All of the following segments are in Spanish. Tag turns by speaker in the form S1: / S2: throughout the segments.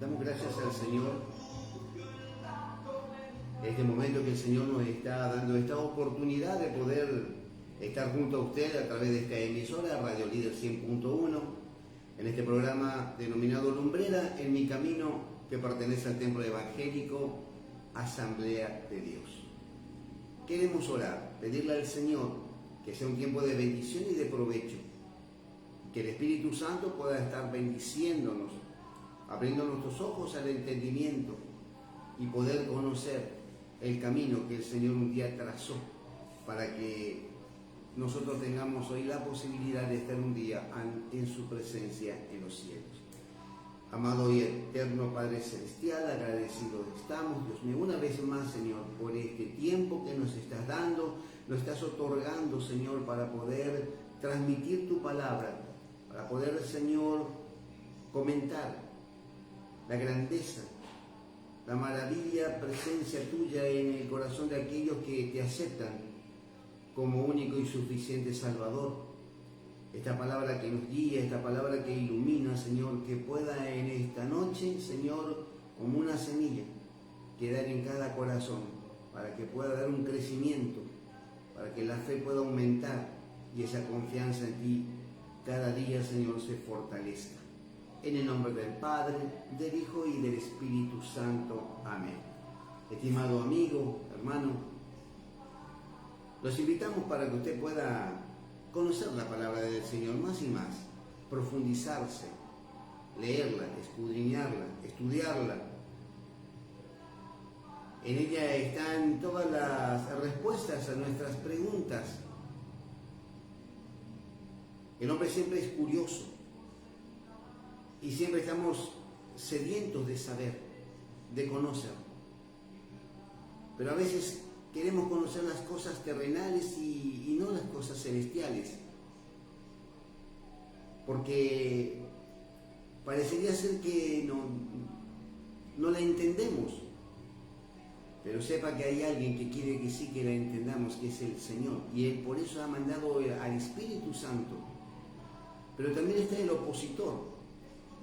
S1: Damos gracias al Señor este momento que el Señor nos está dando, esta oportunidad de poder estar junto a usted a través de esta emisora, Radio Líder 100.1, en este programa denominado Lumbrera en mi camino, que pertenece al Templo Evangélico Asamblea de Dios. Queremos orar, pedirle al Señor que sea un tiempo de bendición y de provecho, que el Espíritu Santo pueda estar bendiciéndonos, abriendo nuestros ojos al entendimiento y poder conocer el camino que el Señor un día trazó para que nosotros tengamos hoy la posibilidad de estar un día en su presencia en los cielos. Amado y eterno Padre Celestial, agradecidos estamos, Dios mío, una vez más, Señor, por este tiempo que nos estás dando, lo estás otorgando, Señor, para poder transmitir tu palabra, para poder, Señor, comentar la grandeza, la maravilla presencia tuya en el corazón de aquellos que te aceptan como único y suficiente Salvador. Esta palabra que nos guía, esta palabra que ilumina, Señor, que pueda en esta noche, Señor, como una semilla, quedar en cada corazón, para que pueda dar un crecimiento, para que la fe pueda aumentar y esa confianza en ti cada día, Señor, se fortalezca. En el nombre del Padre, del Hijo y del Espíritu Santo. Amén. Estimado amigo, hermano, los invitamos para que usted pueda conocer la palabra del Señor más y más, profundizarse, leerla, escudriñarla, estudiarla. En ella están todas las respuestas a nuestras preguntas. El hombre siempre es curioso y siempre estamos sedientos de saber, de conocer. Pero a veces queremos conocer las cosas terrenales y no las cosas celestiales, porque parecería ser que no la entendemos, pero sepa que hay alguien que quiere que sí que la entendamos, que es el Señor, y Él por eso ha mandado al Espíritu Santo. Pero también está el opositor,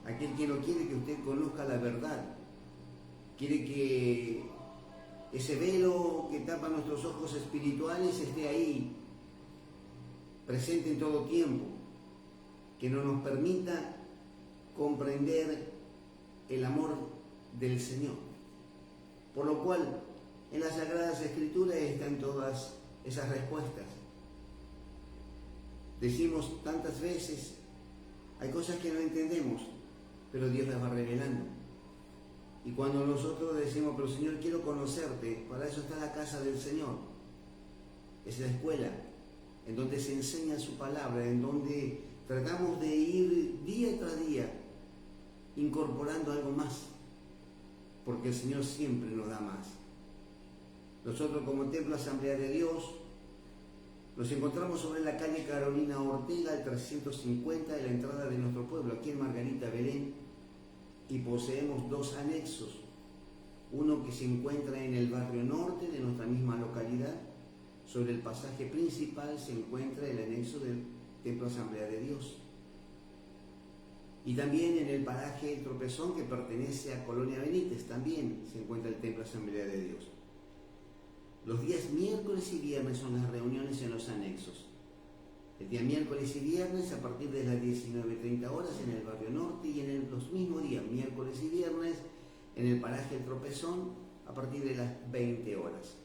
S1: aquel que no quiere que usted conozca la verdad, quiere que ese velo que tapa nuestros ojos espirituales esté ahí, presente en todo tiempo, que no nos permita comprender el amor del Señor. Por lo cual, en las Sagradas Escrituras están todas esas respuestas. Decimos tantas veces, hay cosas que no entendemos, pero Dios las va revelando. Y cuando nosotros decimos, pero Señor, quiero conocerte, para eso está la casa del Señor. Es la escuela, en donde se enseña su palabra, en donde tratamos de ir día tras día incorporando algo más, porque el Señor siempre nos da más. Nosotros como Templo Asamblea de Dios nos encontramos sobre la calle Carolina Ortega, el 350 de la entrada de nuestro pueblo, aquí en Margarita, Belén. Y poseemos dos anexos, uno que se encuentra en el barrio norte de nuestra misma localidad. Sobre el pasaje principal se encuentra el anexo del Templo Asamblea de Dios. Y también en el paraje El Tropezón, que pertenece a Colonia Benítez, también se encuentra el Templo Asamblea de Dios. Los días miércoles y viernes son las reuniones en los anexos. El día miércoles y viernes a partir de las 19:30 horas en el barrio norte, y en los mismos días, miércoles y viernes, en el paraje El Tropezón a partir de las 20 horas.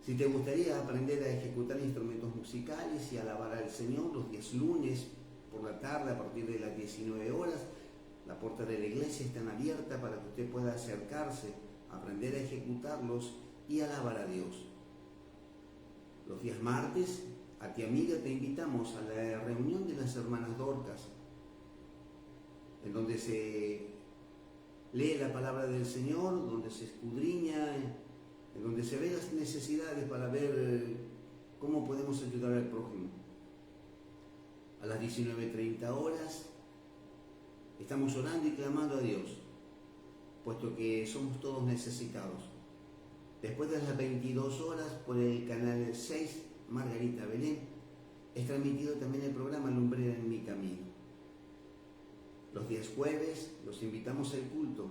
S1: Si te gustaría aprender a ejecutar instrumentos musicales y alabar al Señor, los días lunes por la tarde a partir de las 19 horas, la puerta de la iglesia está abierta para que usted pueda acercarse, aprender a ejecutarlos y alabar a Dios. Los días martes, a ti amiga, te invitamos a la reunión de las hermanas Dorcas, en donde se lee la palabra del Señor, donde se escudriña, en donde se ve las necesidades para ver cómo podemos ayudar al prójimo. A las 19:30 horas estamos orando y clamando a Dios, puesto que somos todos necesitados. Después de las 22 horas, por el canal 6, Margarita Belén, es transmitido también el programa Lumbrera en mi camino. Los días jueves los invitamos al culto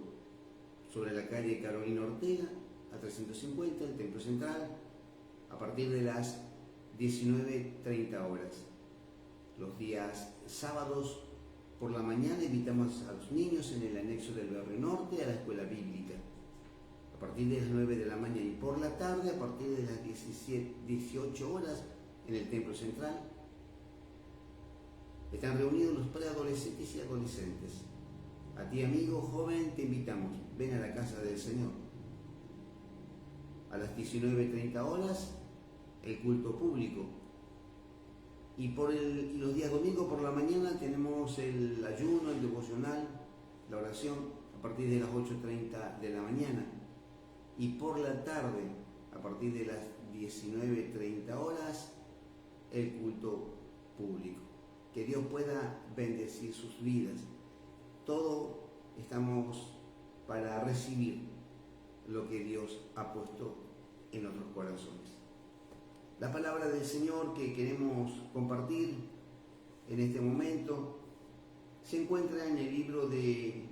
S1: sobre la calle Carolina Ortega, a 350, el Templo Central, a partir de las 19:30 horas. Los días sábados por la mañana invitamos a los niños en el anexo del Barrio Norte a la escuela bíblica, a partir de las 9 de la mañana, y por la tarde a partir de las 18 horas en el Templo Central. Están reunidos los preadolescentes y adolescentes. A ti, amigo joven, te invitamos, ven a la casa del Señor. A las 19:30 horas, el culto público. Y los días domingos por la mañana tenemos el ayuno, el devocional, la oración, a partir de las 8:30 de la mañana. Y por la tarde, a partir de las 19:30 horas, el culto público. Que Dios pueda bendecir sus vidas. Todos estamos para recibir lo que Dios ha puesto en nuestros corazones. La palabra del Señor que queremos compartir en este momento se encuentra en el libro de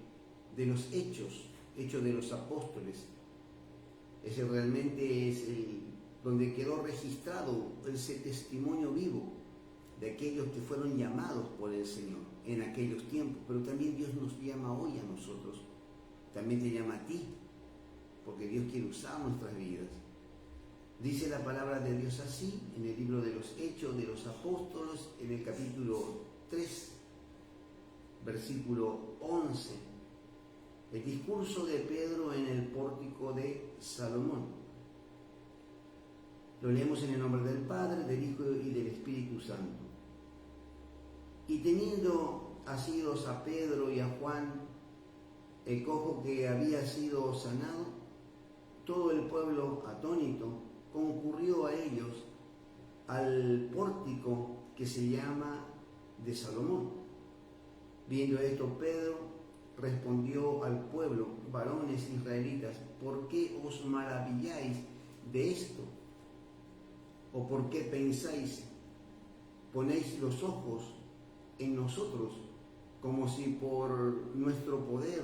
S1: los Hechos de los Apóstoles. Ese realmente es donde quedó registrado ese testimonio vivo de aquellos que fueron llamados por el Señor en aquellos tiempos. Pero también Dios nos llama hoy a nosotros, también te llama a ti, porque Dios quiere usar nuestras vidas. Dice la palabra de Dios así en el libro de los Hechos de los Apóstoles, en el capítulo 3, versículo 11, el discurso de Pedro en el pórtico de Salomón. Lo leemos en el nombre del Padre, del Hijo y del Espíritu Santo. Y teniendo asidos a Pedro y a Juan, el cojo que había sido sanado, todo el pueblo atónito concurrió a ellos al pórtico que se llama de Salomón. Viendo esto, Pedro respondió al pueblo: varones israelitas, ¿por qué os maravilláis de esto? ¿O por qué pensáis, ponéis los ojos en nosotros, como si por nuestro poder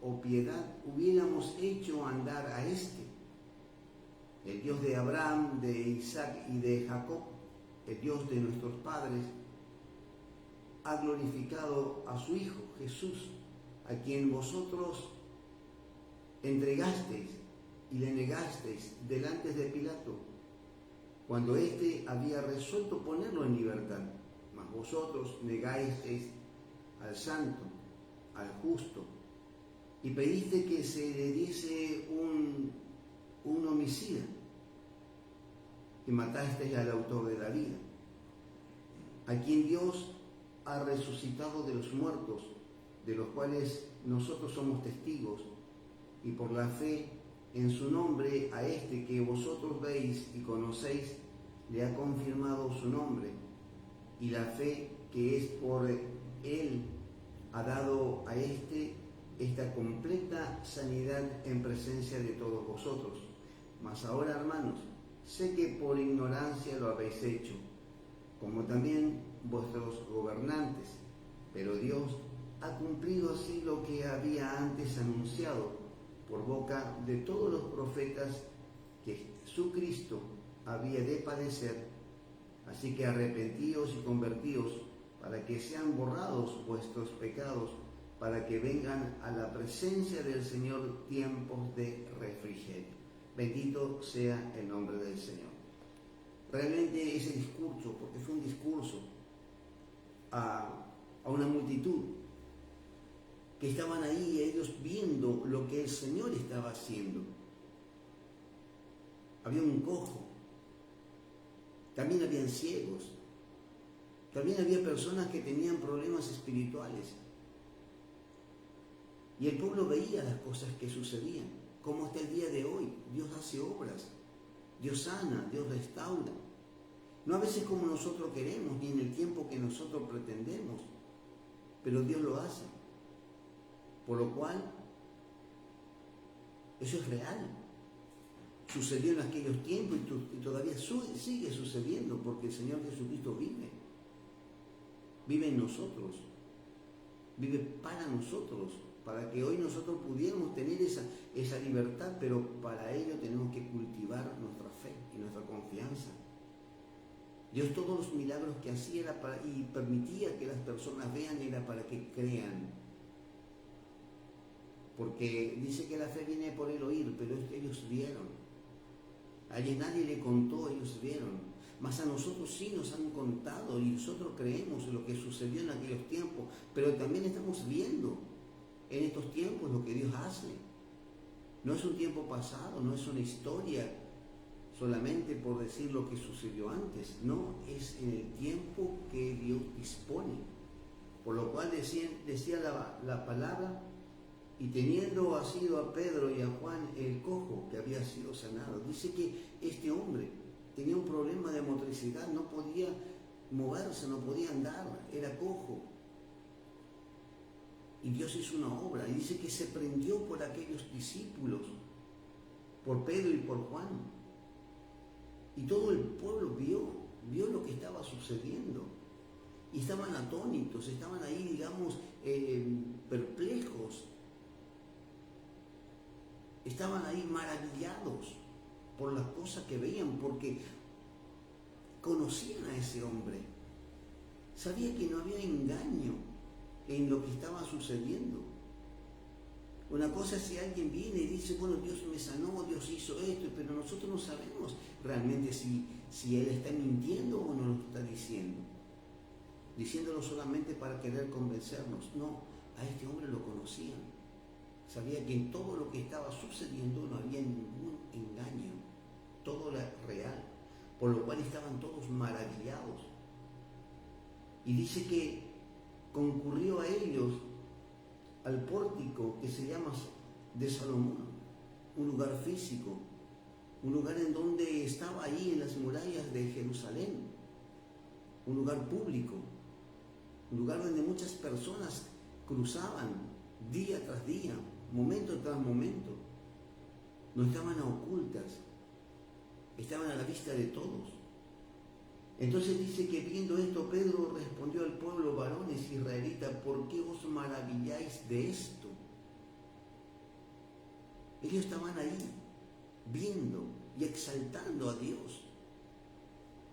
S1: o piedad hubiéramos hecho andar a este? El Dios de Abraham, de Isaac y de Jacob, el Dios de nuestros padres, ha glorificado a su Hijo Jesús, a quien vosotros entregasteis y le negasteis delante de Pilato, cuando éste había resuelto ponerlo en libertad. Mas vosotros negasteis al santo, al justo, y pediste que se le diese un homicida, y matasteis al autor de la vida, a quien Dios ha resucitado de los muertos, de los cuales nosotros somos testigos, y por la fe en su nombre a este que vosotros veis y conocéis, le ha confirmado su nombre, y la fe que es por él ha dado a este esta completa sanidad en presencia de todos vosotros. Mas ahora, hermanos, sé que por ignorancia lo habéis hecho, como también vuestros gobernantes, pero Dios ha cumplido así lo que había antes anunciado por boca de todos los profetas, que Jesucristo había de padecer. Así que arrepentíos y convertíos, para que sean borrados vuestros pecados, para que vengan a la presencia del Señor tiempos de refrigerio. Bendito sea el nombre del Señor. Realmente ese discurso, porque fue un discurso a una multitud que estaban ahí, ellos viendo lo que el Señor estaba haciendo. Había un cojo, también habían ciegos, también había personas que tenían problemas espirituales. Y el pueblo veía las cosas que sucedían, como hasta el día de hoy. Dios hace obras, Dios sana, Dios restaura. No a veces como nosotros queremos, ni en el tiempo que nosotros pretendemos, pero Dios lo hace. Por lo cual, eso es real. Sucedió en aquellos tiempos y todavía sigue sucediendo, porque el Señor Jesucristo vive en nosotros. vive para nosotros, para que hoy nosotros pudiéramos tener esa libertad, pero para ello tenemos que cultivar nuestra fe y nuestra confianza. Dios todos los milagros que hacía y permitía que las personas vean era para que crean. Porque dice que la fe viene por el oír, pero ellos vieron. A ellos nadie le contó, ellos vieron. Mas a nosotros sí nos han contado y nosotros creemos en lo que sucedió en aquellos tiempos, pero también estamos viendo en estos tiempos lo que Dios hace. No es un tiempo pasado, no es una historia solamente por decir lo que sucedió antes, no, es en el tiempo que Dios dispone. Por lo cual decía la palabra, y teniendo asido a Pedro y a Juan el cojo que había sido sanado, dice que este hombre tenía un problema de motricidad, no podía moverse, no podía andar, era cojo. Y Dios hizo una obra, y dice que se prendió por aquellos discípulos, por Pedro y por Juan. Y todo el pueblo vio lo que estaba sucediendo. Y estaban atónitos, estaban ahí, digamos, perplejos. Estaban ahí maravillados por las cosas que veían, porque conocían a ese hombre. Sabía que no había engaño en lo que estaba sucediendo. Una cosa es si alguien viene y dice, bueno, Dios me sanó, Dios hizo esto, pero nosotros no sabemos realmente si Él está mintiendo o no lo está diciendo. Diciéndolo solamente para querer convencernos. No, a este hombre lo conocían. Sabía que en todo lo que estaba sucediendo no había ningún engaño. Todo era real. Por lo cual estaban todos maravillados. Y dice que concurrió a ellos al pórtico que se llama de Salomón, un lugar físico, un lugar en donde estaba ahí en las murallas de Jerusalén, un lugar público, un lugar donde muchas personas cruzaban día tras día, momento tras momento. No estaban ocultas, estaban a la vista de todos. Entonces dice que viendo esto, Pedro respondió al pueblo: varones israelitas, ¿por qué os maravilláis de esto? Ellos estaban ahí, viendo y exaltando a Dios.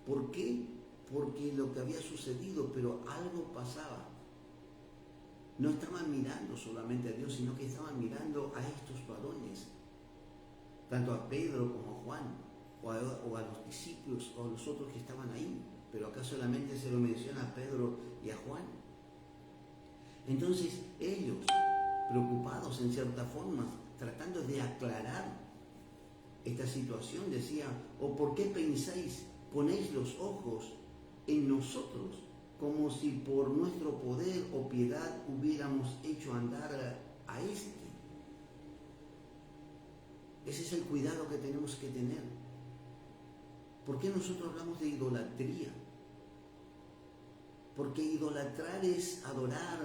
S1: ¿Por qué? Porque lo que había sucedido, pero algo pasaba. No estaban mirando solamente a Dios, sino que estaban mirando a estos varones, tanto a Pedro como a Juan, o a los discípulos o a los otros que estaban ahí, pero acá solamente se lo menciona a Pedro y a Juan. Entonces ellos, preocupados en cierta forma, tratando de aclarar esta situación, decían: ¿o por qué pensáis, ponéis los ojos en nosotros, como si por nuestro poder o piedad hubiéramos hecho andar a este? Ese es el cuidado que tenemos que tener. ¿Por qué nosotros hablamos de idolatría? Porque idolatrar es adorar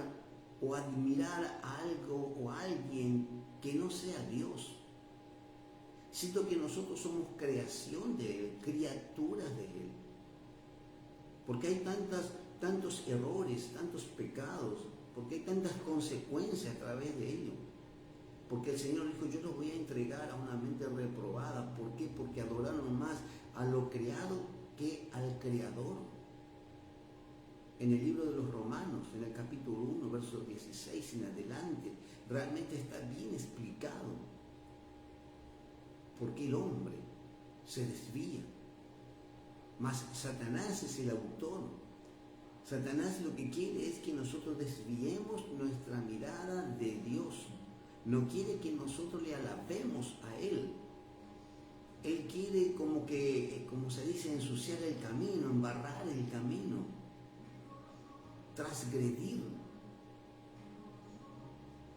S1: o admirar a algo o a alguien que no sea Dios. Siento que nosotros somos creación de Él, criaturas de Él. Porque hay tantos errores, tantos pecados, porque hay tantas consecuencias a través de ello. Porque el Señor dijo: yo los voy a entregar a una mente reprobada. ¿Por qué? Porque adoraron más a lo creado que al Creador. En el libro de los Romanos, en el capítulo 1, verso 16 en adelante, realmente está bien explicado por qué el hombre se desvía. Mas Satanás es el autor. Satanás lo que quiere es que nosotros desviemos nuestra mirada de Dios. No quiere que nosotros le alabemos a Él. Él quiere, como se dice, ensuciar el camino, embarrar el camino, transgredir.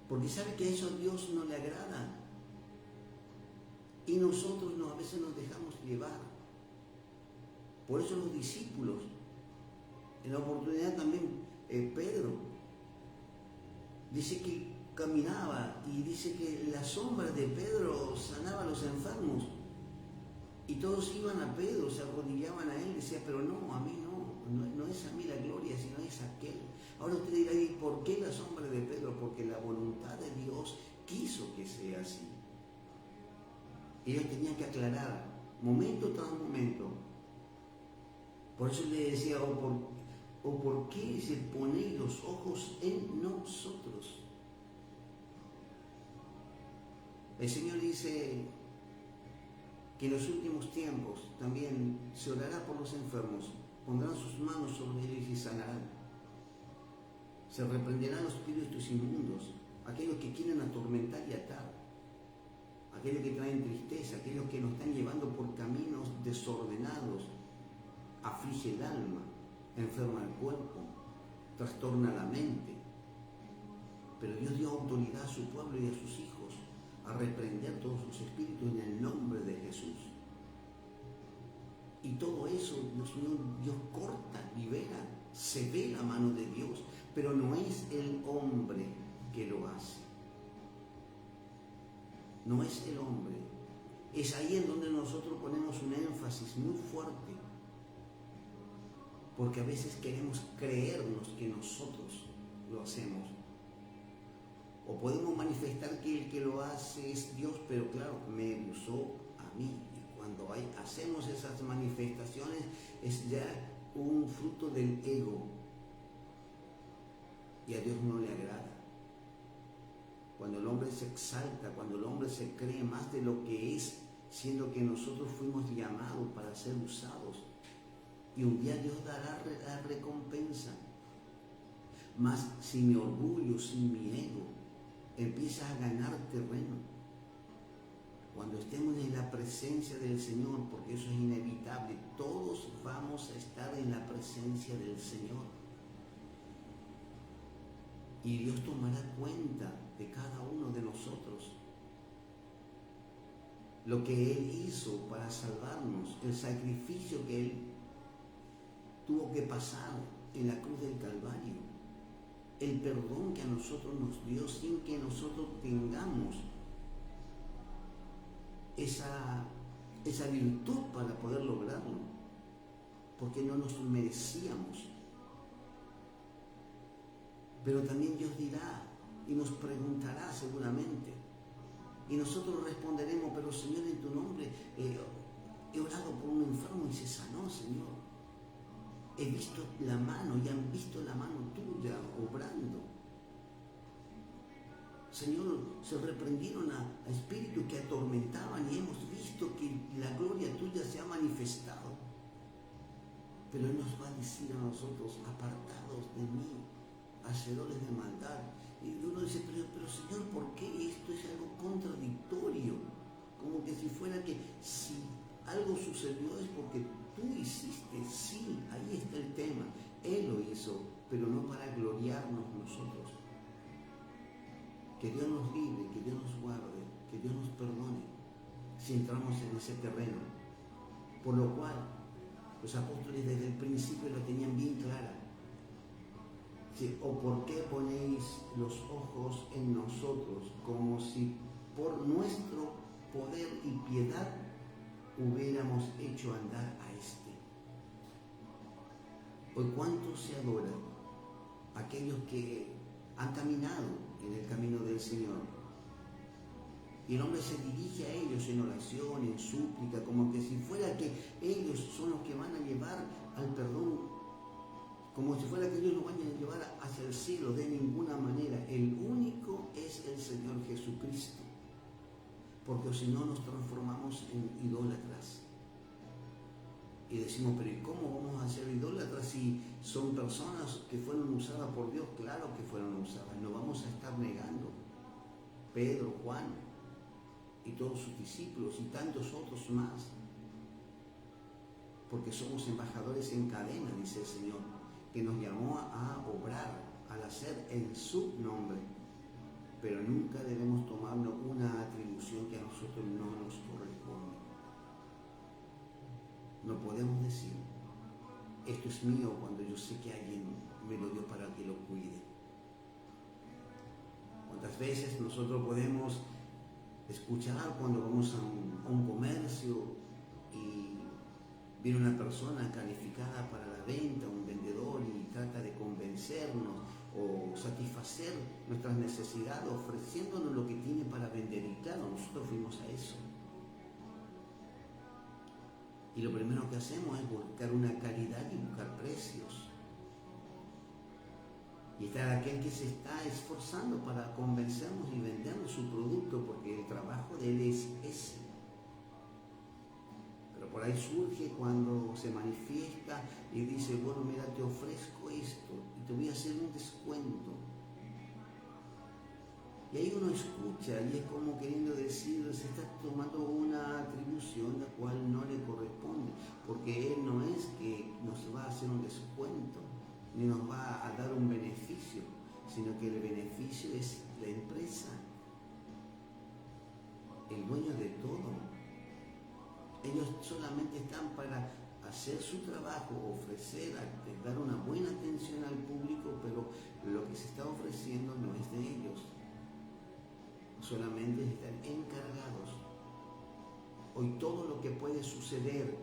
S1: Porque sabe que eso a Dios no le agrada. Y nosotros a veces nos dejamos llevar. Por eso los discípulos, en la oportunidad también Pedro, dice que caminaba y dice que la sombra de Pedro sanaba a los enfermos. Y todos iban a Pedro, se arrodillaban a él, decía: pero no, a mí no es a mí la gloria, sino es a aquel. Ahora usted dirá: ¿y por qué la sombra de Ellos tenían que aclarar, momento tras momento. Por eso le decía, ¿o por qué se ponéis los ojos en nosotros? El Señor dice que en los últimos tiempos también se orará por los enfermos, pondrán sus manos sobre ellos y sanarán. Se reprenderán los espíritus inmundos, aquellos que quieren atormentar y atar, aquellos que traen tristeza, aquellos que nos están llevando por caminos desordenados, aflige el alma, enferma el cuerpo, trastorna la mente. Pero Dios dio autoridad a su pueblo y a sus hijos a reprender todos sus espíritus en el nombre de Jesús. Y todo eso, Dios corta, libera, se ve la mano de Dios, pero no es el hombre que lo hace. No es el hombre. Es ahí en donde nosotros ponemos un énfasis muy fuerte, porque a veces queremos creernos que nosotros lo hacemos. O podemos manifestar que el que lo hace es Dios, pero claro, me usó a mí. Y cuando hacemos esas manifestaciones es ya un fruto del ego. Y a Dios no le agrada. Cuando el hombre se exalta, cuando el hombre se cree más de lo que es, siendo que nosotros fuimos llamados para ser usados. Y un día Dios dará la recompensa. Mas si mi orgullo, si mi ego empieza a ganar terreno, cuando estemos en la presencia del Señor, porque eso es inevitable, todos vamos a estar en la presencia del Señor. Y Dios tomará cuenta de cada uno de nosotros. Lo que Él hizo para salvarnos, el sacrificio que Él tuvo que pasar en la cruz del Calvario, el perdón que a nosotros nos dio sin que nosotros tengamos esa virtud para poder lograrlo, porque no nos merecíamos. Pero también Dios dirá y nos preguntará seguramente, y nosotros responderemos, pero Señor, en tu nombre he orado por un enfermo y se sanó, Señor. He visto la mano y han visto la mano tuya obrando. Señor, se reprendieron a espíritus que atormentaban y hemos visto que la gloria tuya se ha manifestado. Pero Él nos va a decir a nosotros, apartados de mí, hacedores de maldad. Y uno dice, pero Señor, ¿por qué esto es algo contradictorio? Como que si fuera que si algo sucedió es porque tú hiciste. Sí, ahí está el tema. Él lo hizo, pero no para gloriarnos nosotros. Que Dios nos libre, que Dios nos guarde, que Dios nos perdone si entramos en ese terreno. Por lo cual, los apóstoles desde el principio lo tenían bien clara. ¿Sí? ¿O por qué ponéis los ojos en nosotros como si por nuestro poder y piedad hubiéramos hecho andar a este? Hoy cuánto se adoran aquellos que han caminado en el camino del Señor. Y el hombre se dirige a ellos en oración, en súplica, como que si fuera que ellos son los que van a llevar al perdón, como si fuera que ellos nos vayan a llevar hacia el cielo. De ninguna manera. El único es el Señor Jesucristo. Porque si no nos transformamos en idólatras. Y decimos, pero ¿y cómo vamos a ser idólatras si son personas que fueron usadas por Dios? Claro que fueron usadas, no vamos a estar negando. Pedro, Juan y todos sus discípulos y tantos otros más. Porque somos embajadores en cadena, dice el Señor, que nos llamó a obrar, al hacer en su nombre. Pero nunca debemos tomarnos una atribución que a nosotros no nos corresponde. No podemos decir, esto es mío, cuando yo sé que alguien me lo dio para que lo cuide. ¿Cuántas veces nosotros podemos escuchar cuando vamos a un comercio y viene una persona calificada para la venta, un vendedor, y trata de convencernos o satisfacer nuestras necesidades ofreciéndonos lo que tiene para vender? Y claro, nosotros fuimos a eso. Y lo primero que hacemos es buscar una calidad y buscar precios. Y está aquel que se está esforzando para convencernos y vendernos su producto, porque el trabajo de él es ese. Pero por ahí surge cuando se manifiesta y dice, bueno, mira, te ofrezco esto y te voy a hacer un descuento. Y ahí uno escucha y es como queriendo decir, se está tomando una atribución la cual no le corresponde, porque él no es que nos va a hacer un descuento, ni nos va a dar un beneficio, sino que el beneficio es la empresa, el dueño de todo. Ellos solamente están para hacer su trabajo, ofrecer, dar una buena atención al público, pero lo que se está ofreciendo no es de ellos. Solamente están encargados. Hoy todo lo que puede suceder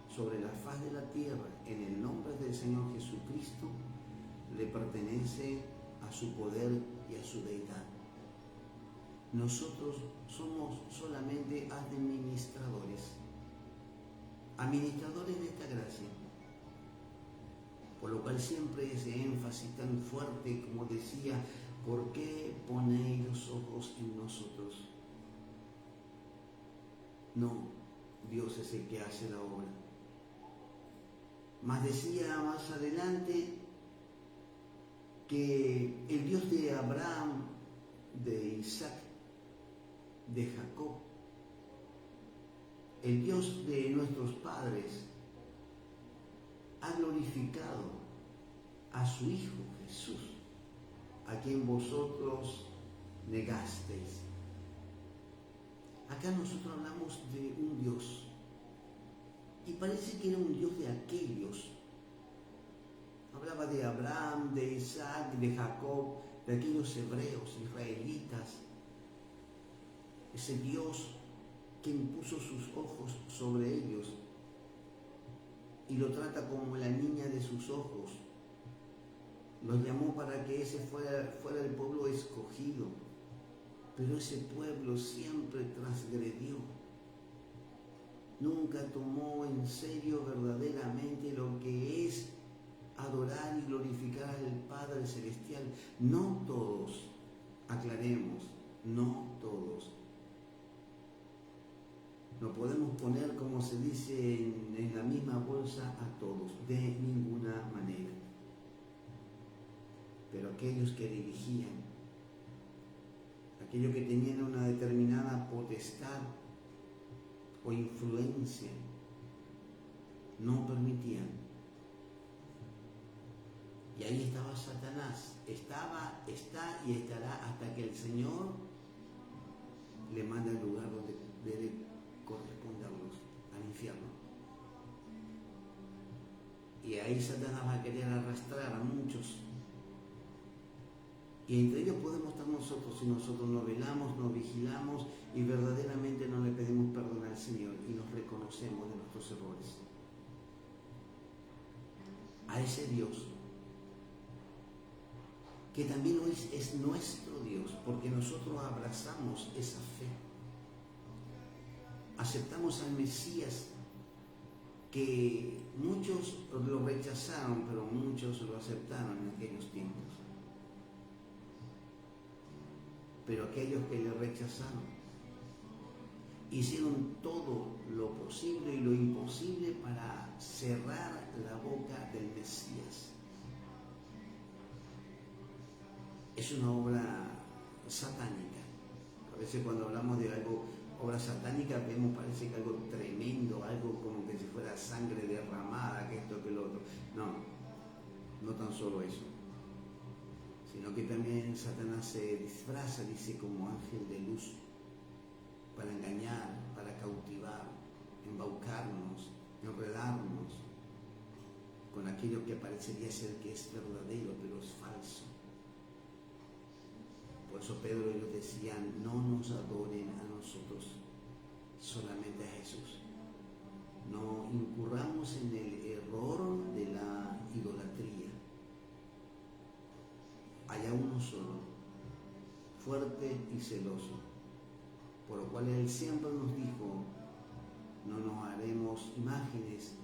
S1: sobre la faz de la tierra en el nombre del Señor Jesucristo le pertenece a su poder y a su deidad. Nosotros somos solamente administradores de esta gracia, por lo cual siempre ese énfasis tan fuerte, como decía, ¿por qué ponéis los ojos en nosotros? No, Dios es el que hace la obra. Mas decía más adelante que el Dios de Abraham, de Isaac, de Jacob, el Dios de nuestros padres, ha glorificado a su Hijo Jesús, a quien vosotros negasteis. Acá nosotros hablamos de un Dios, y parece que era un Dios de aquellos. Hablaba de Abraham, de Isaac, de Jacob, de aquellos hebreos, israelitas. Ese Dios que impuso sus ojos sobre ellos y lo trata como la niña de sus ojos. Los llamó para que ese fuera el pueblo escogido, pero ese pueblo siempre transgredió. Nunca tomó en serio verdaderamente lo que es adorar y glorificar al Padre Celestial. No todos, aclaremos, no todos. No podemos poner, como se dice, en la misma bolsa a todos, de ninguna manera. Pero aquellos que dirigían, aquellos que tenían una determinada potestad o influencia, no permitían. Y ahí estaba Satanás, está y estará hasta que el Señor le manda al lugar donde debe corresponderlos, al infierno. Y ahí Satanás va a querer arrastrar a muchos. Y entre ellos podemos estar nosotros si nosotros no velamos, no vigilamos y verdaderamente no le pedimos perdón al Señor y nos reconocemos de nuestros errores. A ese Dios, que también hoy es nuestro Dios, porque nosotros abrazamos esa fe. Aceptamos al Mesías, que muchos lo rechazaron, pero muchos lo aceptaron en aquellos tiempos. Pero aquellos que le rechazaron hicieron todo lo posible y lo imposible para cerrar la boca del Mesías. Es una obra satánica. A veces cuando hablamos de algo, obra satánica, vemos, parece que algo tremendo, algo como que si fuera sangre derramada, que esto, que lo otro. No, no tan solo eso, sino que también Satanás se disfraza, dice, como ángel de luz, para engañar, para cautivar, embaucarnos, enredarnos con aquello que parecería ser que es verdadero, pero es falso. Por eso Pedro y ellos decían, no nos adoren a nosotros, solamente a Jesús. No incurramos en el error de la idolatría. Haya uno solo, fuerte y celoso, por lo cual Él siempre nos dijo no nos haremos imágenes,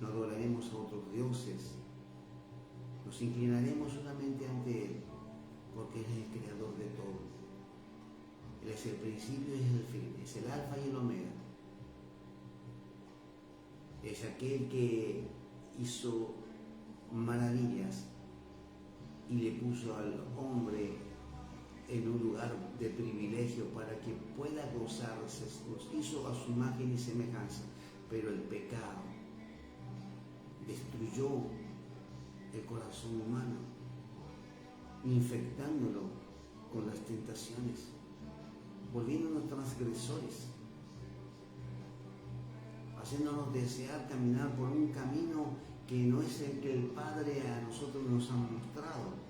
S1: no adoraremos a otros dioses, nos inclinaremos solamente ante Él, porque Él es el creador de todo. Él es el principio y es el fin, es el alfa y el omega. Es aquel que hizo maravillas y le puso al hombre en un lugar de privilegio para que pueda gozarse. Nos hizo a su imagen y semejanza, pero el pecado destruyó el corazón humano, infectándolo con las tentaciones, volviéndonos transgresores, haciéndonos desear caminar por un camino que no es el que el Padre a nosotros nos ha mostrado.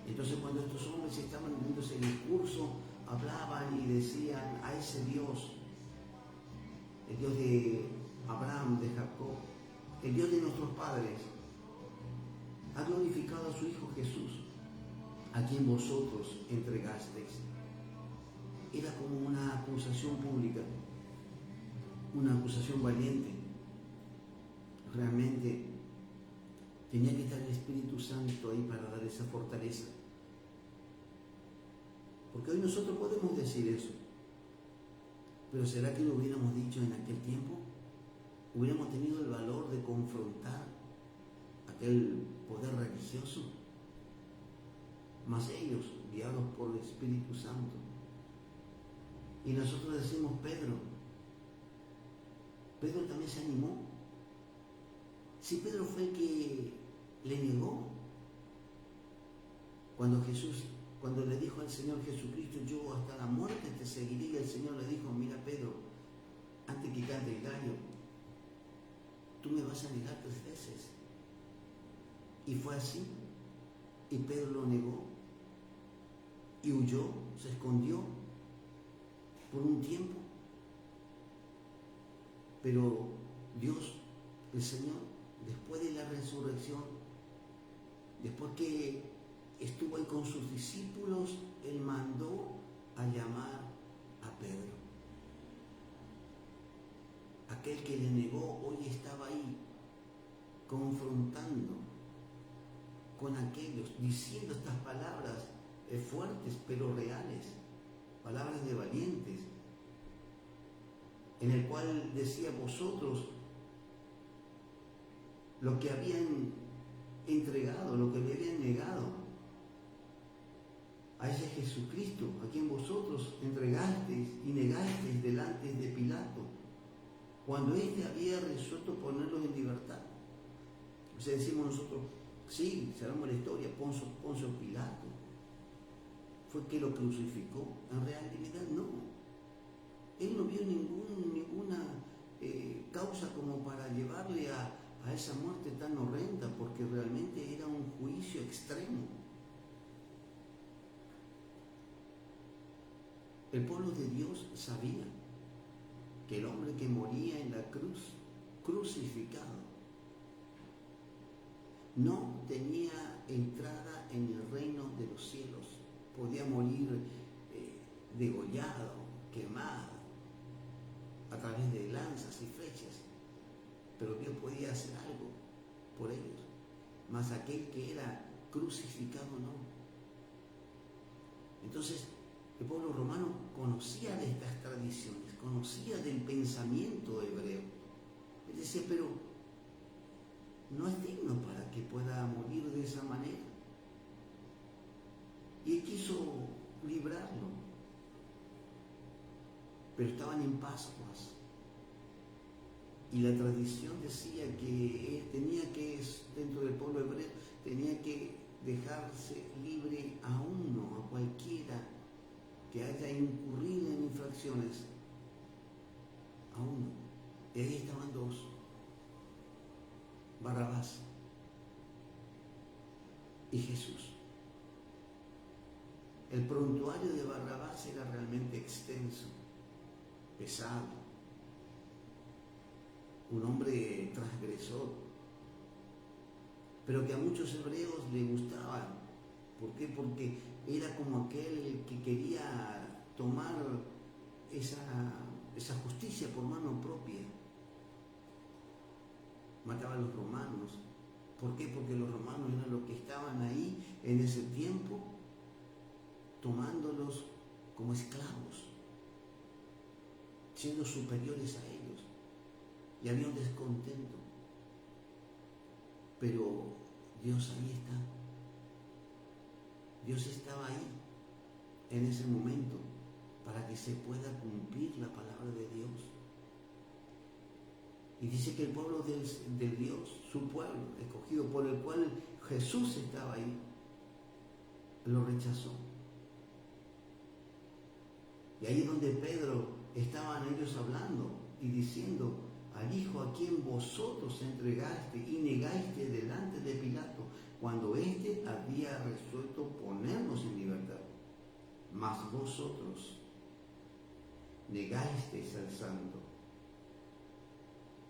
S1: Entonces, cuando estos hombres estaban dando ese discurso, hablaban y decían a ese Dios, el Dios de Abraham, de Jacob, el Dios de nuestros padres, ha glorificado a su Hijo Jesús, a quien vosotros entregasteis. Era como una acusación pública, una acusación valiente. Realmente tenía que estar el Espíritu Santo ahí para dar esa fortaleza. Porque hoy nosotros podemos decir eso, pero ¿será que lo hubiéramos dicho en aquel tiempo? ¿Hubiéramos tenido el valor de confrontar aquel poder religioso? Mas ellos, guiados por el Espíritu Santo. Y nosotros decimos, Pedro también se animó. Si Pedro fue el que le negó, cuando le dijo al Señor Jesucristo, yo hasta la muerte te seguiré, y el Señor le dijo, mira Pedro, antes que cante el gallo, tú me vas a negar 3 veces. Y fue así, y Pedro lo negó, y huyó, se escondió por un tiempo. Pero Dios, el Señor, después de la resurrección, después que estuvo ahí con sus discípulos, Él mandó a llamar a Pedro. Aquel que le negó hoy estaba ahí, confrontando con aquellos, diciendo estas palabras fuertes pero reales, palabras de valientes, en el cual decía, vosotros lo que habían entregado, lo que le habían negado a ese Jesucristo, a quien vosotros entregasteis y negasteis delante de Pilato, cuando éste había resuelto ponerlos en libertad. O sea, decimos nosotros, sí, sabemos la historia, Poncio Pilato fue que lo crucificó. En realidad no. Él no vio ninguna causa como para llevarle a esa muerte tan horrenda, porque realmente era un juicio extremo. El pueblo de Dios sabía que el hombre que moría en la cruz, crucificado, no tenía entrada en el reino de los cielos. Podía morir degollado, quemado, a través de lanzas y flechas, pero Dios podía hacer algo por ellos. Mas aquel que era crucificado no. Entonces, el pueblo romano conocía de estas tradiciones, conocía del pensamiento hebreo. Él decía, pero no es digno para que pueda morir de esa manera. Y él quiso librarlo. Pero estaban en Pascuas. Y la tradición decía que él tenía que, dentro del pueblo hebreo, tenía que dejarse libre a uno, a cualquiera que haya incurrido en infracciones, a uno. Y ahí estaban 2, Barrabás y Jesús. El prontuario de Barrabás era realmente extenso, pesado, un hombre transgresor, pero que a muchos hebreos le gustaba. ¿Por qué? Porque era como aquel que quería tomar esa justicia por mano propia. Mataba a los romanos. ¿Por qué? Porque los romanos eran los que estaban ahí en ese tiempo, tomándolos como esclavos, siendo superiores a ellos. Y había un descontento. Pero Dios ahí está. Dios estaba ahí en ese momento para que se pueda cumplir la palabra de Dios. Y dice que el pueblo del Dios, su pueblo, escogido por el cual Jesús estaba ahí, lo rechazó. Y ahí es donde Pedro estaban ellos hablando y diciendo al Hijo a quien vosotros entregaste y negaste delante de Pilato, cuando éste había resuelto ponernos en libertad. Mas vosotros negasteis al santo,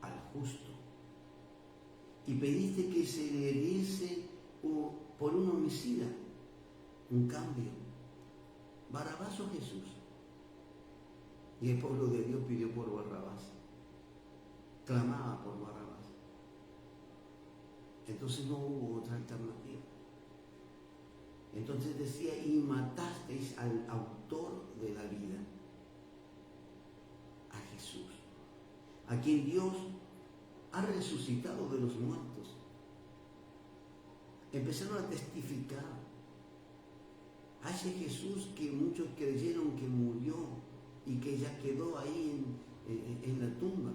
S1: al justo, y pediste que se le diese por un homicida un cambio, Barrabás o Jesús. Y el pueblo de Dios pidió por Barrabás, clamaba por Barrabás. Entonces no hubo otra alternativa. Entonces decía, y matasteis al autor de la vida, a Jesús, a quien Dios ha resucitado de los muertos. Empezaron a testificar a ese Jesús que muchos creyeron que murió y que ya quedó ahí en la tumba.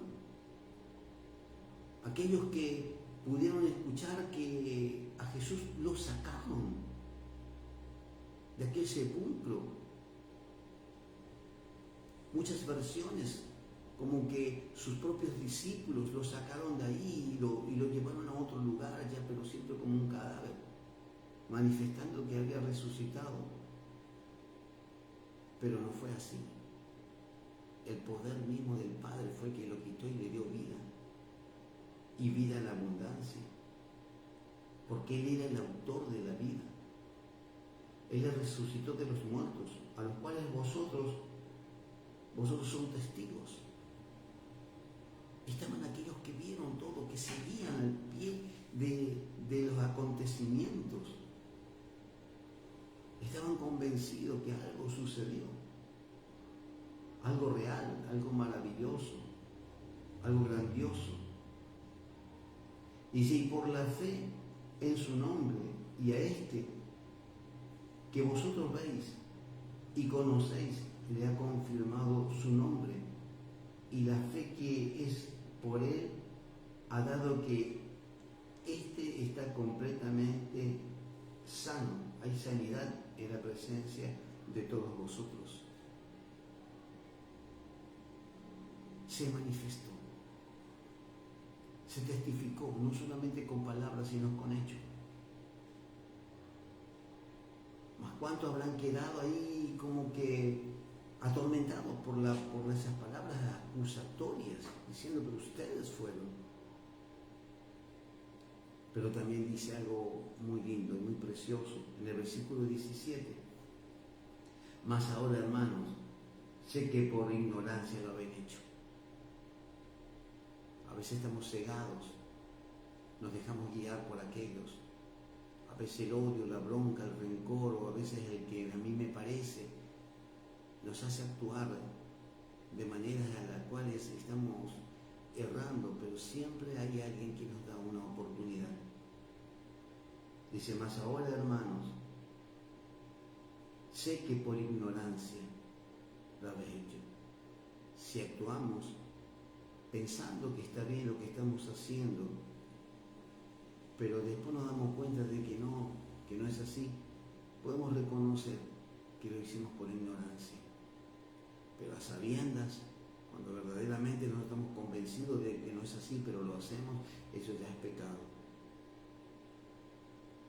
S1: Aquellos que pudieron escuchar que a Jesús lo sacaron de aquel sepulcro. Muchas versiones, como que sus propios discípulos lo sacaron de ahí y lo llevaron a otro lugar allá, pero siempre como un cadáver, manifestando que había resucitado. Pero no fue así. El poder mismo del Padre fue que lo quitó y le dio vida. Y vida en abundancia. Porque Él era el autor de la vida. Él le resucitó de los muertos, a los cuales vosotros son testigos. Estaban aquellos que vieron todo, que seguían al pie de los acontecimientos. Estaban convencidos que algo sucedió, algo real, algo maravilloso, algo grandioso. Dice, y por la fe en su nombre y a este que vosotros veis y conocéis, le ha confirmado su nombre, y la fe que es por él ha dado que este está completamente sano. Hay sanidad en la presencia de todos vosotros. Se manifestó, se testificó, no solamente con palabras, sino con hechos. Mas cuántos habrán quedado ahí como que atormentados por esas palabras acusatorias, diciendo que ustedes fueron. Pero también dice algo muy lindo y muy precioso en el versículo 17. Mas ahora, hermanos, sé que por ignorancia lo habéis hecho. A veces estamos cegados, nos dejamos guiar por aquellos. A veces el odio, la bronca, el rencor, o a veces el que a mí me parece, nos hace actuar de maneras a las cuales estamos errando, pero siempre hay alguien que nos da una oportunidad. Dice, mas ahora, hermanos, sé que por ignorancia lo habéis hecho. Si actuamos pensando que está bien lo que estamos haciendo, pero después nos damos cuenta de que no es así, podemos reconocer que lo hicimos por ignorancia. Pero a sabiendas, cuando verdaderamente no estamos convencidos de que no es así, pero lo hacemos, eso ya es pecado.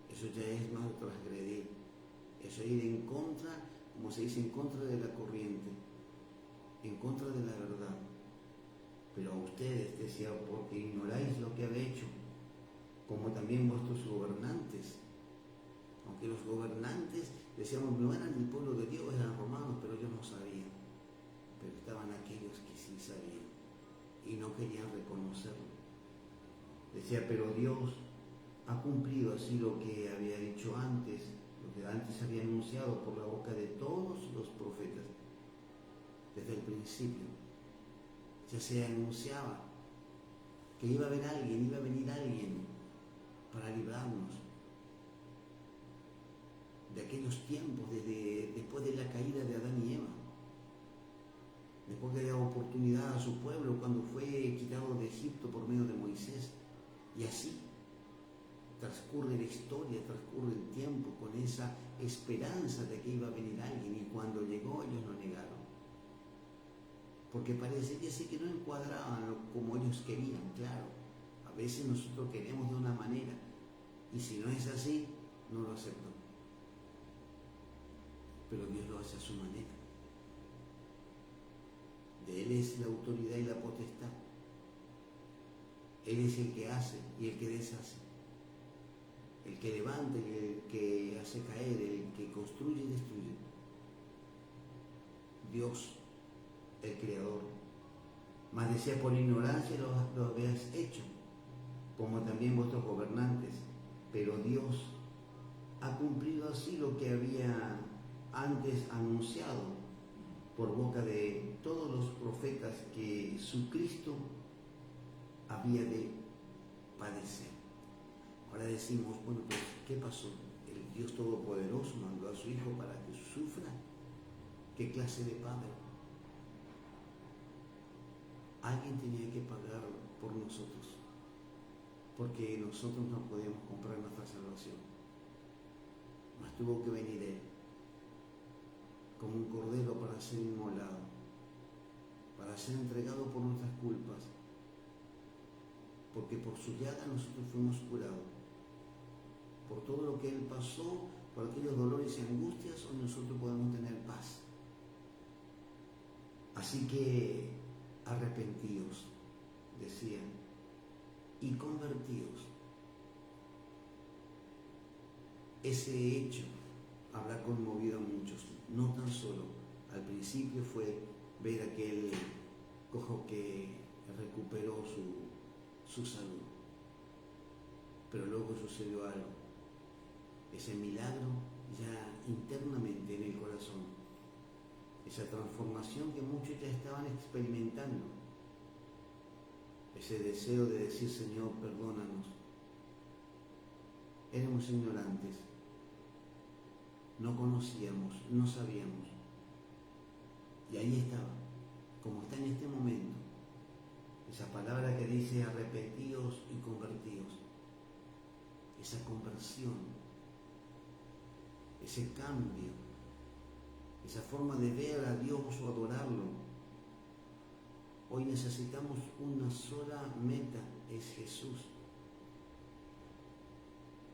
S1: Eso ya es más transgredir. Eso es ir en contra, como se dice, en contra de la corriente, en contra de la verdad. Pero a ustedes, decía, porque ignoráis lo que habéis hecho, como también vuestros gobernantes. Aunque los gobernantes, decíamos, no eran el pueblo de Dios, eran romanos, pero ellos no sabían. pero estaban aquellos que sí sabían y no querían reconocerlo. Decía, pero Dios ha cumplido así lo que había dicho antes, lo que antes había anunciado por la boca de todos los profetas. Desde el principio ya se anunciaba que iba a haber alguien, iba a venir alguien para librarnos de aquellos tiempos, después de la caída de Adán y Eva, después que dio oportunidad a su pueblo cuando fue quitado de Egipto por medio de Moisés. Y así transcurre la historia, transcurre el tiempo con esa esperanza de que iba a venir alguien, y cuando llegó ellos lo negaron. Porque parecería ser que no encuadraban como ellos querían, claro. A veces nosotros queremos de una manera y si no es así, no lo acepto. Pero Dios lo hace a su manera. De Él es la autoridad y la potestad. Él es el que hace y el que deshace. El que levanta y el que hace caer, el que construye y destruye. Dios, el Creador. Mas decía, por ignorancia lo habéis hecho, como también vuestros gobernantes. Pero Dios ha cumplido así lo que había antes anunciado por boca de todos los profetas, que su Cristo había de padecer. Ahora decimos, bueno, pues, ¿qué pasó? El Dios Todopoderoso mandó a su Hijo para que sufra. ¿Qué clase de padre? Alguien tenía que pagar por nosotros, porque nosotros no podíamos comprar nuestra salvación. Mas tuvo que venir Él, como un cordero para ser inmolado, para ser entregado por nuestras culpas, porque por su llaga nosotros fuimos curados. Por todo lo que Él pasó, por aquellos dolores y angustias, hoy nosotros podemos tener paz. Así que arrepentíos, decían, y convertíos. Ese hecho habrá conmovido a muchos, no tan solo. Al principio fue ver aquel cojo que recuperó su salud, pero luego sucedió algo, ese milagro ya internamente en el corazón, esa transformación que muchos ya estaban experimentando, ese deseo de decir, Señor, perdónanos. Éramos ignorantes, no conocíamos, no sabíamos, y ahí estaba, como está en este momento, esa palabra que dice arrepentíos y convertíos, esa conversión, ese cambio, esa forma de ver a Dios o adorarlo. Hoy necesitamos una sola meta, es Jesús.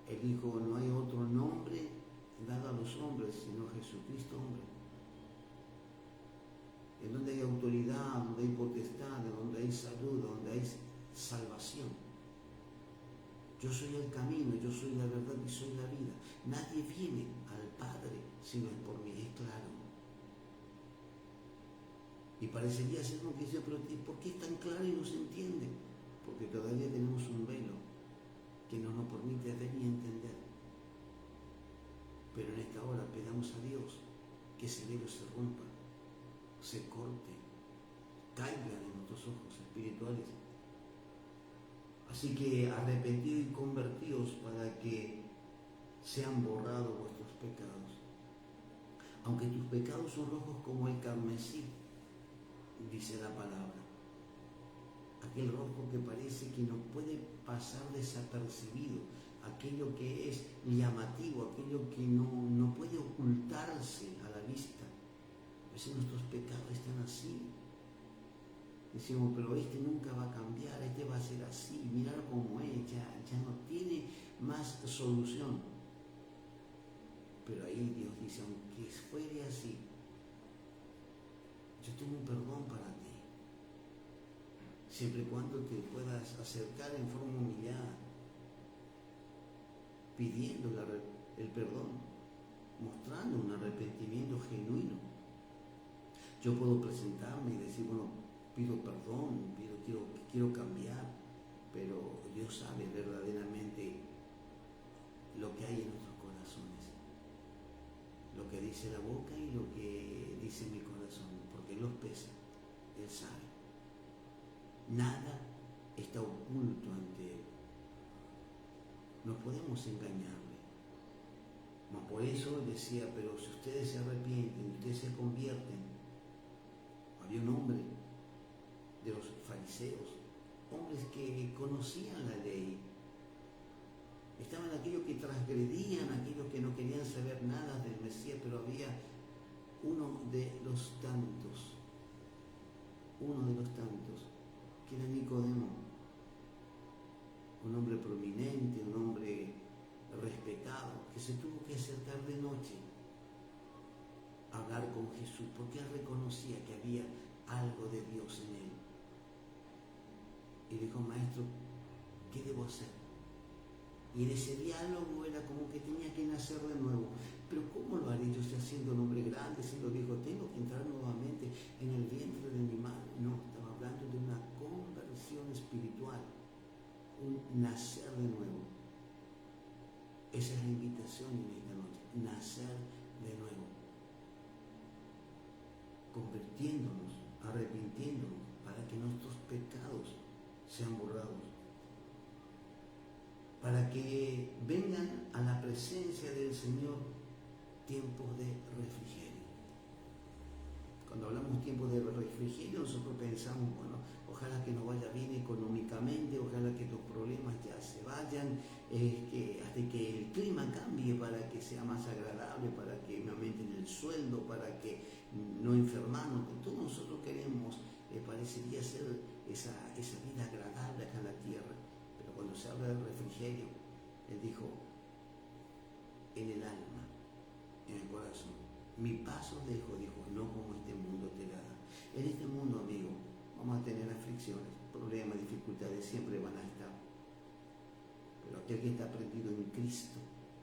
S1: Él dijo, no hay otro nombre dado a los hombres sino Jesucristo hombre. En donde hay autoridad, donde hay potestad, donde hay salud, donde hay salvación. Yo soy el camino, yo soy la verdad y soy la vida. Nadie viene al Padre si no es por mí, es claro. Y parecería ser como que dice, pero ¿por qué es tan claro y no se entiende? Porque todavía tenemos un velo que no nos permite ver ni entender. Pero en esta hora pedamos a Dios que ese velo se rompa, se corte, caiga de nuestros ojos espirituales. Así que arrepentidos y convertidos para que sean borrados vuestros pecados. Aunque tus pecados son rojos como el carmesí, dice la palabra. Aquel rojo que parece que no puede pasar desapercibido, aquello que es llamativo, aquello que no puede ocultarse a la vista. A veces nuestros pecados están así. Decimos, pero este nunca va a cambiar, este va a ser así, mirar cómo es, ya no tiene más solución. Pero ahí Dios dice, aunque fuere así, yo tengo un perdón para ti. Siempre y cuando te puedas acercar en forma humillada, pidiendo el perdón, mostrando un arrepentimiento genuino. Yo puedo presentarme y decir, bueno, pido perdón, quiero cambiar, pero Dios sabe verdaderamente lo que hay en nuestros corazones, lo que dice la boca y lo que dice mi corazón, porque Él los pesa, Él sabe. Nada está oculto ante Él. No podemos engañarle. Por eso decía, pero si ustedes se arrepienten, ustedes se convierten. Había un hombre de los fariseos, hombres que conocían la ley, estaban aquellos que transgredían, aquellos que no querían saber nada del Mesías, pero había uno de los tantos, que era Nicodemo, un hombre prominente, un hombre respetado, que se tuvo que acercar de noche a hablar con Jesús, porque él reconocía que había algo de Dios en él. Y dijo, maestro, ¿qué debo hacer? Y en ese diálogo era como que tenía que nacer de nuevo. Pero ¿cómo lo haré yo siendo un hombre grande, siendo viejo? Tengo que entrar nuevamente en el vientre de mi madre. No, estaba hablando de una conversión espiritual, un nacer de nuevo. Esa es la invitación en esta noche, nacer de nuevo, convirtiéndonos, arrepintiéndonos, para que nuestros pecados sean borrados, para que vengan a la presencia del Señor tiempos de refrigerio. Cuando hablamos tiempos de refrigerio, nosotros pensamos, bueno, ojalá que nos vaya bien económicamente, ojalá que los problemas ya se vayan, hasta que el clima cambie para que sea más agradable, para que me aumenten el sueldo, para que no enfermarnos. Todos nosotros queremos, parecería ser esa vida agradable acá en la tierra. Pero cuando se habla del refrigerio, Él dijo, en el alma, en el corazón, mi paso dejo, dijo, no como este mundo te la da. En este mundo, amigo, vamos a tener aflicciones, problemas, dificultades, siempre van a estar. Pero aquel que está prendido en Cristo,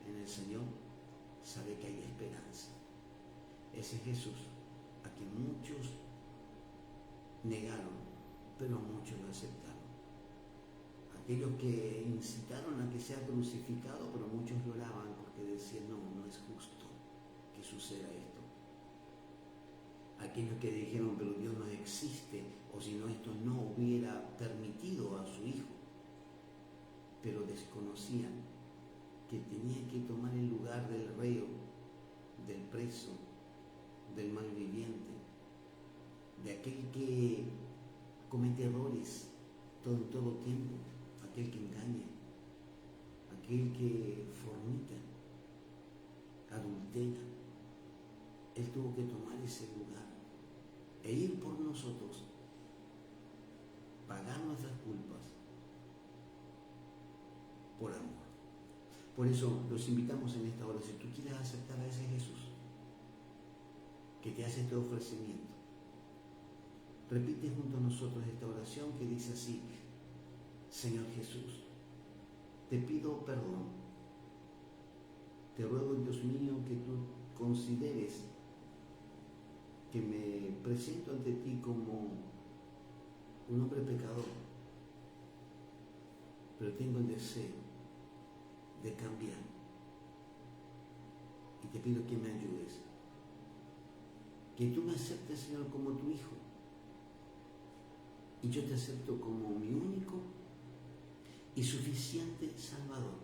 S1: en el Señor, sabe que hay esperanza. Ese es Jesús, a quien muchos negaron, pero muchos lo aceptaron. Aquellos que incitaron a que sea crucificado, pero muchos lloraban porque decían, no es justo que suceda esto. Aquellos que dijeron, pero Dios no existe, o si no, esto no hubiera permitido a su Hijo, pero desconocían que tenía que tomar el lugar del reo, del preso, del malviviente, de aquel que comete errores en todo tiempo, aquel que engaña, aquel que fornica, adultera. Él tuvo que tomar ese lugar e ir por nosotros, pagar nuestras culpas por amor. Por eso los invitamos en esta hora, si tú quieres aceptar a ese Jesús que te hace este ofrecimiento, repite junto a nosotros esta oración que dice así: Señor Jesús, te pido perdón. Te ruego, Dios mío, que tú consideres que me presento ante ti como un hombre pecador, pero tengo el deseo de cambiar. Y te pido que me ayudes, que tú me aceptes, Señor, como tu Hijo. Y yo te acepto como mi único y suficiente Salvador,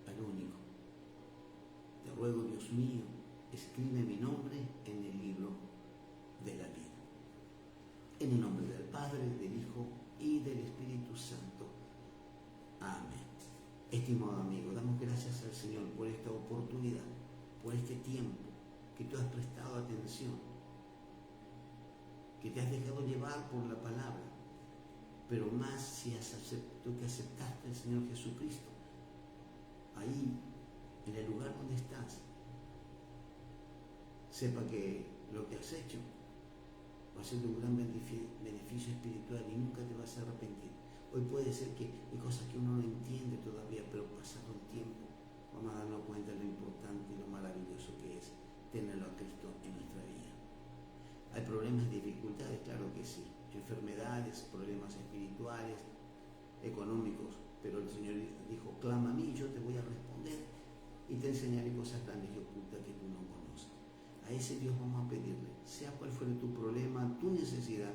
S1: al único. Te ruego, Dios mío, escribe mi nombre en el libro de la vida. En el nombre del Padre, del Hijo y del Espíritu Santo. Amén. Estimado amigo, damos gracias al Señor por esta oportunidad, por este tiempo que tú has prestado atención, que te has dejado llevar por la palabra, pero más si tú que aceptaste al Señor Jesucristo, ahí, en el lugar donde estás, sepa que lo que has hecho va a ser de un gran beneficio espiritual y nunca te vas a arrepentir. Hoy puede ser que hay cosas que uno no entiende todavía, pero pasado el tiempo vamos a darnos cuenta de lo importante y lo maravilloso que es tenerlo a Cristo en nuestra vida. económicos, pero el Señor dijo, clama a mí, yo te voy a responder y te enseñaré cosas grandes y ocultas que tú no conoces. A ese Dios vamos a pedirle, sea cual fuere tu problema, tu necesidad,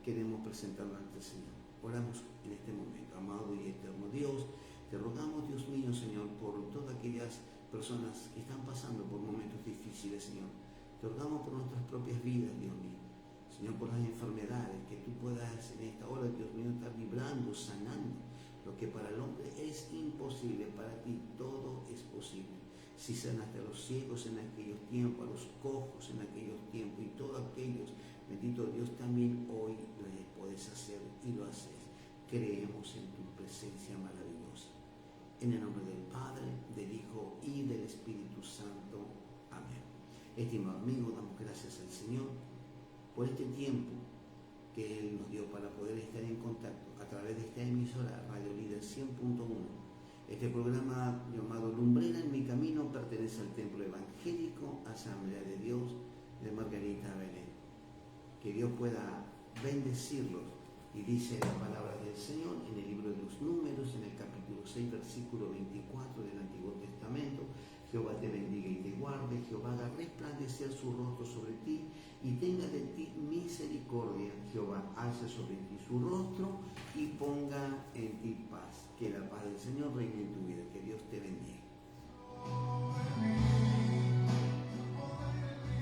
S1: queremos presentarlo ante el Señor. Oramos en este momento. Amado y eterno Dios, te rogamos, Dios mío, Señor, por todas aquellas personas que están pasando por momentos difíciles, Señor. Te rogamos por nuestras propias vidas, Dios mío. Señor, por las enfermedades, que tú puedas en esta hora, Dios mío, estar librando, sanando. Lo que para el hombre es imposible, para ti todo es posible. Si sanaste a los ciegos en aquellos tiempos, a los cojos en aquellos tiempos y todos aquellos, bendito Dios, también hoy lo puedes hacer y lo haces. Creemos en tu presencia maravillosa. En el nombre del Padre, del Hijo y del Espíritu Santo. Amén. Estimado amigo, damos gracias al Señor por este tiempo que Él nos dio para poder estar en contacto a través de esta emisora Radio Líder 100.1. Este programa llamado Lumbrera en mi camino pertenece al Templo Evangélico Asamblea de Dios de Margarita Belén. Que Dios pueda bendecirlos. Y dice la palabra del Señor en el libro de los Números, en el capítulo 6, versículo 24 del Antiguo Testamento. Jehová te bendiga y te guarde, Jehová haga resplandecer su rostro sobre ti y tenga de ti misericordia. Jehová alce sobre ti su rostro y ponga en ti paz. Que la paz del Señor reine en tu vida. Que Dios te